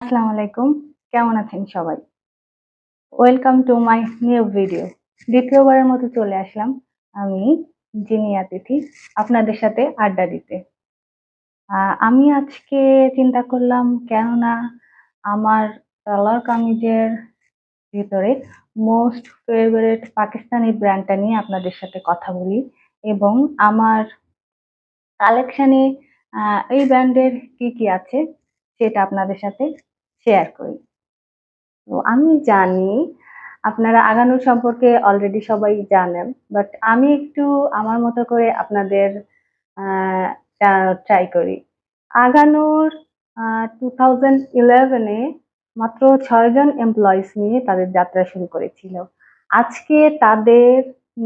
আসসালামু আলাইকুম। কেমন আছেন সবাই? Welcome to my new video. দ্বিতীয়বারের মতো চলে আসলাম আমি জিনিয়া তিথি আপনাদের সাথে আড্ডা দিতে। আমি আজকে চিন্তা করলাম কেননা আমার সালোয়ার কামিজের ভিতরে মোস্ট ফেভারিট পাকিস্তানি ব্র্যান্ডটা নিয়ে আপনাদের সাথে কথা বলি এবং আমার কালেকশনে এই ব্র্যান্ডের কি আছে সেটা আপনাদের সাথে শেয়ার করি। তো আমি জানি আপনারা আগা নূর সম্পর্কে অলরেডি সবাই জানেন, বাট আমি একটু আমার মতো করে আপনাদের ট্রাই করি। আগা নূর 2011-এ মাত্র 6 জন এমপ্লয়িজ নিয়ে তাদের যাত্রা শুরু করেছিল। আজকে তাদের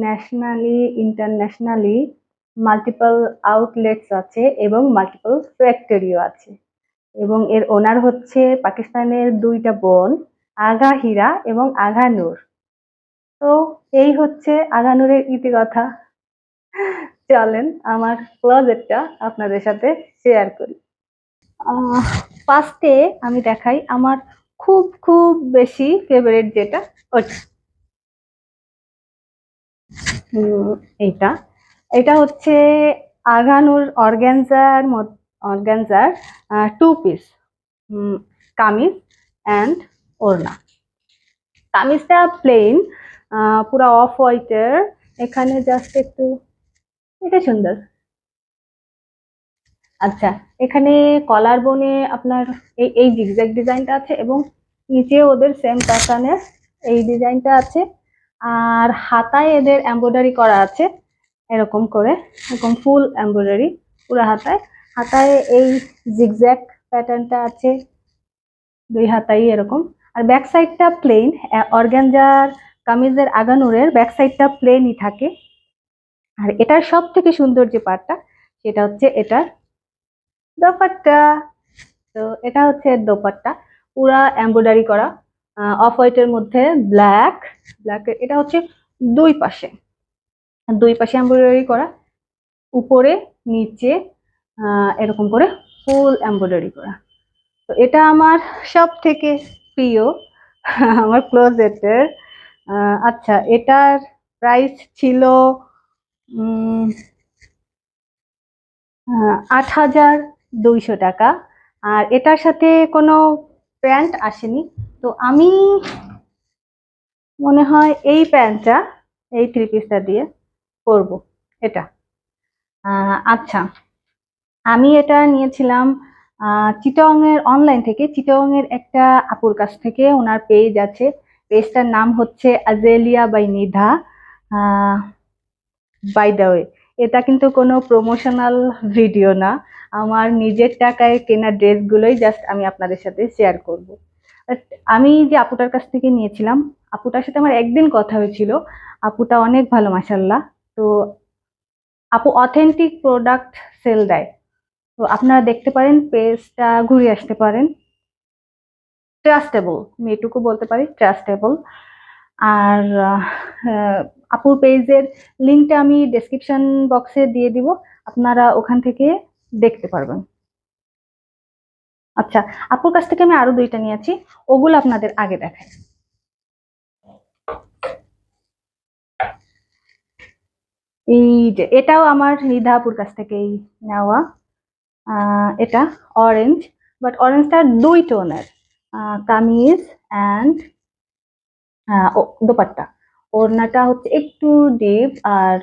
ন্যাশনালি ইন্টারন্যাশনালি মাল্টিপল আউটলেটস আছে এবং মাল্টিপল ফ্যাক্টরিও আছে এবং এর ওনার হচ্ছে পাকিস্তানের দুইটা বোন, আগা হীরা এবং আগা নূর। তো এই হচ্ছে আগা নূরের ইতিকথা। চলেন আমার ক্লোজেটটা আপনাদের সাথে শেয়ার করি। ফার্স্টে আমি দেখাই আমার খুব খুব বেশি ফেভারিট যেটা ওটা। এইটা এটা হচ্ছে আগা নূর অর্গানজার 2 পিস কামিজ অ্যান্ড ওড়না। কামিজটা প্লেন, পুরো অফ হোয়াইটের, এখানে জাস্ট একটু এটা সুন্দর। আচ্ছা, এখানে কলার বোনে আপনার এই এই জিগজ্যাগ ডিজাইনটা আছে এবং নিচে ওদের সেম প্যাটার্নের এই ডিজাইনটা আছে, আর হাতায় এদের এমব্রয়ডারি করা আছে এরকম করে, এরকম ফুল এমব্রয়ডারি পুরো হাতায়। হাতায় এই জিগজ্যাগ প্যাটার্নটা আছে দুই হাতাই এরকম, আর ব্যাক সাইডটা প্লেন। অর্গানজার কামিজের আগা নূরের ব্যাক সাইডটা প্লেনই থাকে। আর এটার সব থেকে সুন্দর যে পার্টটা সেটা হচ্ছে এটার দোপাট্টা। তো এটা হচ্ছে দোপাট্টা, পুরা এমব্রয়ডারি করা অফ হোয়াইটের মধ্যে ব্ল্যাক ব্ল্যাক। এটা হচ্ছে দুই পাশে দুই পাশে এমব্রয়ডারি করা, উপরে নিচে এরকম করে ফুল এমব্রয়ডারি করা। তো এটা আমার সব থেকে প্রিয় আমার ক্লোজেটের। আচ্ছা, এটার প্রাইস ছিল 8,200 টাকা, আর এটার সাথে কোনো প্যান্ট আসেনি। তো আমি মনে হয় এই প্যান্টটা, এই 3 পিসটা দিয়ে করব এটা। আচ্ছা, আমি এটা নিয়েছিলাম চিটং এর অনলাইন থেকে, চিটং এর একটা আপুর কাছ থেকে। ওনার পেজ আছে, পেজটার নাম হচ্ছে azalea by Nidha. By the way, এটা কিন্তু কোনো প্রমোশনাল ভিডিও না, আমার নিজের টাকায় কেনা ড্রেসগুলোই জাস্ট আমি আপনাদের সাথে শেয়ার করব। আমি যে আপুটার কাছ থেকে নিয়েছিলাম, আপুটার সাথে আমার একদিন কথা হয়েছিল। আপুটা অনেক ভালো, মাসাল্লাহ। তো আপু অথেন্টিক প্রোডাক্ট সেল দেয়। তো আপনারা দেখতে পারেন, পেজটা ঘুরে আসতে পারেন। ট্রাস্টেবল, আমি এটুকু বলতে পারি, ট্রাস্টেবল। আর আপুর পেজের লিঙ্কটা আমি ডেসক্রিপশন বক্সে দিয়ে দিব, আপনারা ওখান থেকে দেখতে পারবেন। আচ্ছা, আপুর কাছ থেকে আমি আরো দুইটা নিয়েছি, ওগুলো আপনাদের আগে দেখাই। এই যে এটাও আমার নিধা আপুর কাছ থেকেই নেওয়া। এটা অরেঞ্জ, বাট অরেঞ্জটা 2 টোনের কামিজ অ্যান্ড দোপাট্টা। ওড়নাটা হচ্ছে একটু ডিপ, আর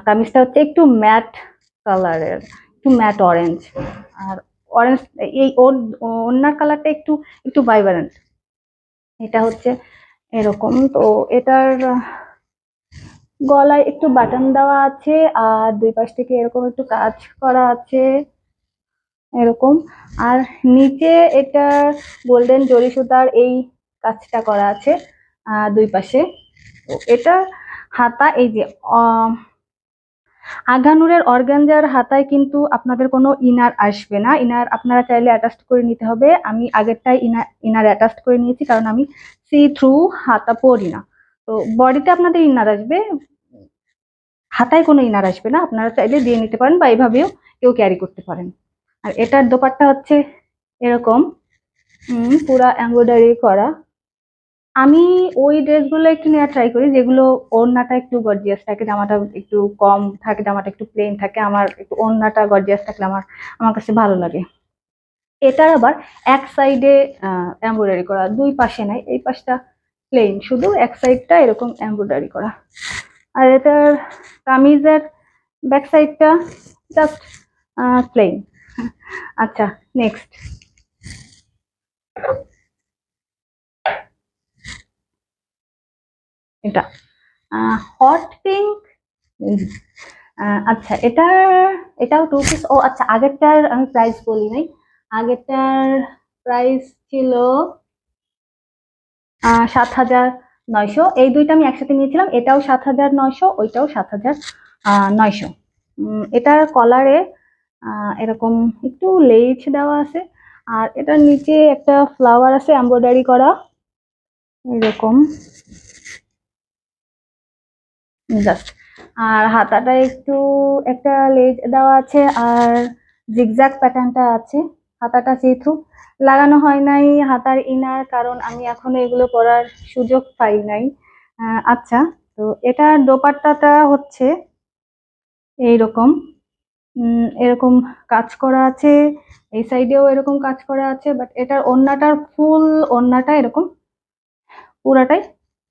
কামিজটা হচ্ছে একটু ম্যাট কালারের, একটু ম্যাট অরেঞ্জ। আর অরেঞ্জ এই ওড়নার কালারটা একটু একটু ভাইব্রেন্ট। এটা হচ্ছে এরকম। তো এটার গলায় একটু বাটন দেওয়া আছে, আর দুই পাশ থেকে এরকম একটু কাজ করা আছে এরকম। আর নিচে এটা গোল্ডেন জরি সুতার এই কাজটা করা আছে দুই পাশে। তো এটা হাতা, এই যে আগা নূরের অর্গানজার হাতায় কিন্তু আপনাদের কোনো ইনার আসবে না। ইনার আপনারা চাইলে অ্যাটাচ করে নিতে হবে। আমি আগেরটাই ইনার অ্যাটাচ করে নিয়েছি, কারণ আমি সি থ্রু হাতা পরি না। তো বডিতে আপনাদের ইনার আসবে, হাতায় কোনো ইনার আসবে না। আপনারা চাইলে দিয়ে নিতে পারেন বা এইভাবেও কেউ ক্যারি করতে পারেন। আর এটার দোপাট্টা হচ্ছে এরকম, পুরা এমব্রয়ডারি করা। আমি ওই ড্রেসগুলো একটু নেওয়ার ট্রাই করি যেগুলো ওড়নাটা একটু গর্জিয়াস থাকে, জামাটা একটু কম থাকে, জামাটা একটু প্লেন থাকে, আমার একটু ওড়নাটা গর্জিয়াস থাকলে আমার আমার কাছে ভালো লাগে। এটার আবার এক সাইডে এমব্রয়ডারি করা, দুই পাশে নাই, এই পাশটা প্লেন, শুধু এক সাইডটা এরকম এমব্রয়ডারি করা। আর এটার কামিজের ব্যাক সাইডটা জাস্ট প্লেন। আচ্ছা, নেক্সট এটা হট পিঙ্ক। আচ্ছা, এটাও টু পিস। ও আচ্ছা, আগেরটার আমি প্রাইস বলি নাই। আগেরটার প্রাইস ছিল ৭,৯০০। এই দুইটা আমি একসাথে নিয়েছিলাম, এটাও ৭,৯০০, ওইটাও ৭,৯০০। এটার কলারে এরকম একটু লেস দেওয়া আছে, আর এটার নিচে একটা ফ্লাওয়ার আছে এমব্রয়ডারি করা এরকম, জাস্ট। আর হাতাটা একটু একটা লেজ দেওয়া আছে, আর জিগজ্যাগ প্যাটার্নটা আছে। হাতাটা যেহেতু লাগানো হয় নাই হাতার ইনার, কারণ আমি এখনো এগুলো পরার সুযোগ পাই নাই। আচ্ছা, তো এটার দোপাট্টাটা হচ্ছে এইরকম, এরকম কাজ করা আছে, এই সাইডেও এরকম কাজ করা আছে, বাট এটার ওড়নাটার ফুল ওড়নাটা এরকম পুরাটাই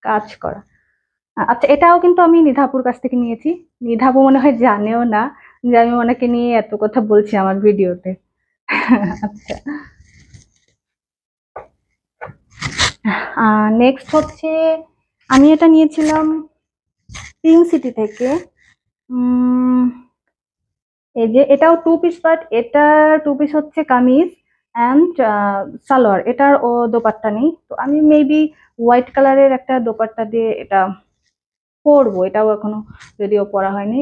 কাজ করা। আচ্ছা, এটাও কিন্তু আমি নিধাপুর কাছ থেকে নিয়েছি। নিধাপু মনে হয় জানেও না যে আমি ওনাকে নিয়ে এত কথা বলছি আমার ভিডিওতে। আচ্ছা, নেক্সট হচ্ছে আমি এটা নিয়েছিলাম পিঙ্ক সিটি থেকে। উম, এই যে এটাও টু পিস, বাট এটা টু পিস হচ্ছে কামিজ অ্যান্ড সালোয়ার, এটার ও দোপাট্টা নেই, তো আমি মেবি হোয়াইট কালারের একটা দোপাট্টা দিয়ে এটা পরবো। এটাও এখনো যদিও পরা হয়নি।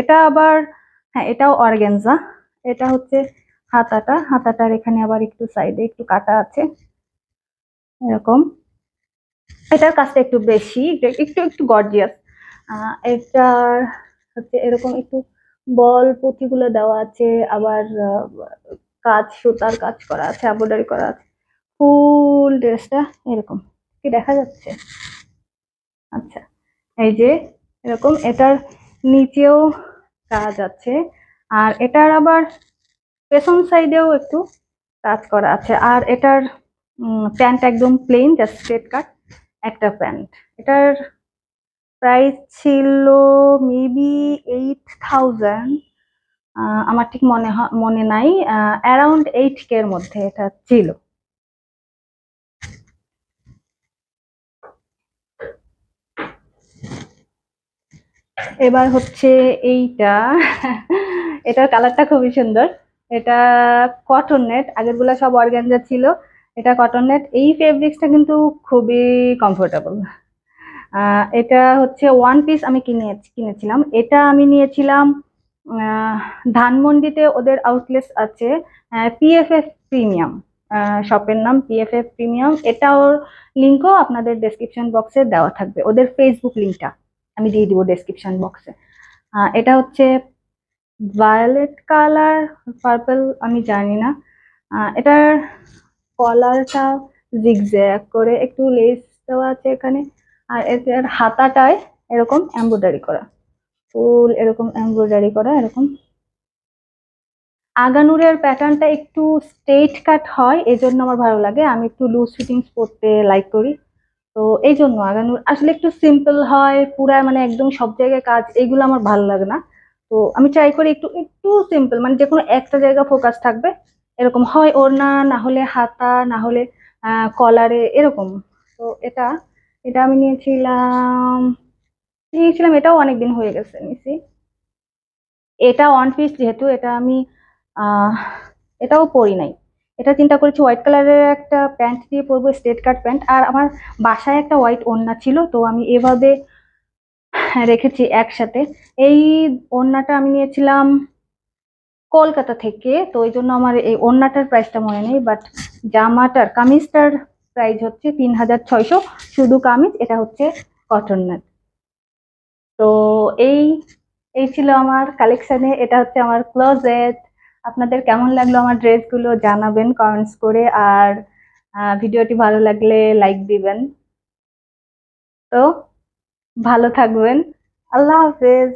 এটা আবার, হ্যাঁ, এটাও অর্গানজা। এটা হচ্ছে হাতাটার এখানে আবার একটু সাইডে একটু কাটা আছে এরকম। এটার কাজটা একটু বেশি, একটু একটু গর্জিয়াস। এটার হচ্ছে এরকম একটু বল পুঁথিগুলো দেওয়া আছে, আবার কাজ সুতার কাজ করা আছে, এমব্রয়ডারি করা আছে। ফুল ড্রেসটা এরকম, কি দেখা যাচ্ছে? আচ্ছা, এই যে এরকম, এটার নিচেও কাজ আছে, আর এটার আবার পেছন সাইডেও একটু কাজ করা আছে। আর এটার প্যান্ট একদম প্লেন, জাস্ট স্ট্রেট কাট একটা প্যান্ট। এটার প্রাইস ছিল মেবি 8,000, আমার ঠিক মনে নাই, অ্যারাউন্ড 8K এর মধ্যে এটা ছিল। এবার হচ্ছে এইটা। এটার কালারটা খুবই সুন্দর। এটা কটন নেট, আগেরগুলা সব অর্গানজা ছিল, এটা কটন নেট। এই ফেব্রিক্সটা কিন্তু খুবই কমফোর্টেবল। এটা হচ্ছে ওয়ান পিস আমি কিনেছিলাম। এটা আমি নিয়েছিলাম ধানমন্ডিতে, ওদের আউটলেট আছে, পিএফএফ প্রিমিয়াম, শপের নাম পিএফএফ প্রিমিয়াম। এটার লিঙ্কও আপনাদের ডেসক্রিপশন বক্সে দেওয়া থাকবে, ওদের ফেসবুক লিঙ্কটা আমি দিয়ে দিব ডেসক্রিপশন বক্সে। এটা হচ্ছে ভায়োলেট কালার, পার্পল আমি জানি না। এটার কলারটা জিগজ্যাগ করে একটু লেস দেওয়া আছে এখানে, আর এটার হাতাটায় এরকম এমব্রয়ডারি করা, ফুল এরকম এমব্রয়ডারি করা এরকম। আগানুরের প্যাটার্নটা একটু স্ট্রেট কাট হয়, এই জন্য আমার ভালো লাগে, আমি একটু লুজ ফিটিংস পরতে লাইক করি, তো এই জন্য আগানুর আসলে একটু সিম্পল হয়, পুরা মানে একদম সব জায়গায় কাজ, এগুলো আমার ভালো লাগে না। তো আমি ট্রাই করি একটু একটু সিম্পল, মানে যে কোনো একটা জায়গা ফোকাস থাকবে এরকম, হয় ওড়না, না হলে হাতা, না হলে কলারে এরকম। তো এটা এটা আমি নিয়েছিলাম এটাও অনেকদিন হয়ে গেছে নিছি। এটা ওয়ান পিস যেহেতু, এটা আমি আহ এটাও পরি নাই। এটা চিন্তা করেছি হোয়াইট কালারের একটা প্যান্ট দিয়ে পরবো, স্ট্রেট কাট প্যান্ট, আর আমার বাসায় একটা হোয়াইট ওড়না ছিল, তো আমি এভাবে রেখেছি একসাথে। এই ওড়নাটা আমি নিয়েছিলাম কলকাতা থেকে, তো ওই জন্য আমার এই ওড়নাটার প্রাইসটা মনে নেই, বাট কামিজটার প্রাইস হচ্ছে 3,600, শুধু কামিজ। এটা হচ্ছে কটন নেট। তো এই এই ছিল আমার কালেকশনে, এটা হচ্ছে আমার ক্লোজেট। আপনাদের কেমন লাগলো আমার ড্রেসগুলো জানাবেন কমেন্টস করে। আর ভিডিওটি ভালো লাগলে লাইক দিবেন। তো ভালো থাকবেন। আল্লাহ হাফেজ।